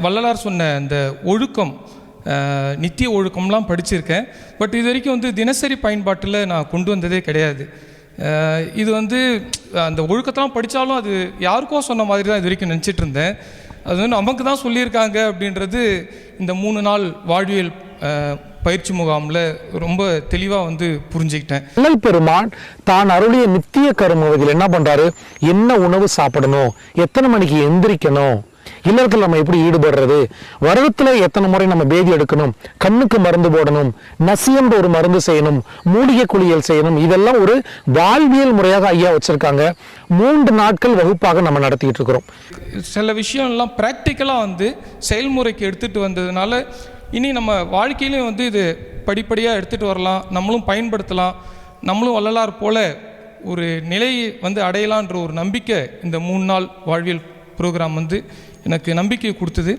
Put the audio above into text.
வள்ளலார் சொன்ன அந்த ஒழுக்கம், நித்திய ஒழுக்கம்லாம் படிச்சிருக்கேன். பட் இது வரைக்கும் தினசரி பயன்பாட்டில் நான் கொண்டு வந்ததே கிடையாது. இது அந்த ஒழுக்கத்தெல்லாம் படித்தாலும் அது யாருக்கோ சொன்ன மாதிரி தான் இது வரைக்கும் நினச்சிட்டு இருந்தேன். அது நமக்கு தான் சொல்லியிருக்காங்க அப்படின்றது இந்த 3 நாள் வாழ்வியல் பயிற்சி முகாமில் ரொம்ப தெளிவாக புரிஞ்சுக்கிட்டேன். வள்ளல் பெருமான் தான் அருளிய நித்திய கருமவதில் என்ன பண்ணுறாரு, என்ன உணவு சாப்பிடணும், எத்தனை மணிக்கு எந்திரிக்கணும், இல்லறத்தில் நம்ம எப்படி ஈடுபடுறது, வருடத்துல எத்தனை முறை நம்ம பேதி எடுக்கணும், கண்ணுக்கு மருந்து போடணும், நசியன்ற ஒரு மருந்து செய்யணும், மூலிகை குளியல் செய்யணும், இதெல்லாம் ஒரு வாழ்வியல் முறையாக ஐயா வச்சிருக்காங்க. 3 நாட்கள் வகுப்பாக நம்ம நடத்திட்டு இருக்கிறோம். சில விஷயம்லாம் ப்ராக்டிக்கலாக செயல்முறைக்கு எடுத்துகிட்டு வந்ததுனால இனி நம்ம வாழ்க்கையிலையும் இது படிப்படியாக எடுத்துகிட்டு வரலாம், நம்மளும் பயன்படுத்தலாம், நம்மளும் வள்ளலார் போல ஒரு நிலையை அடையலான்ற ஒரு நம்பிக்கை இந்த 3 நாள் வாழ்வியல் ப்ரோக்ராம் எனக்கு நம்பிக்கை கொடுத்தது.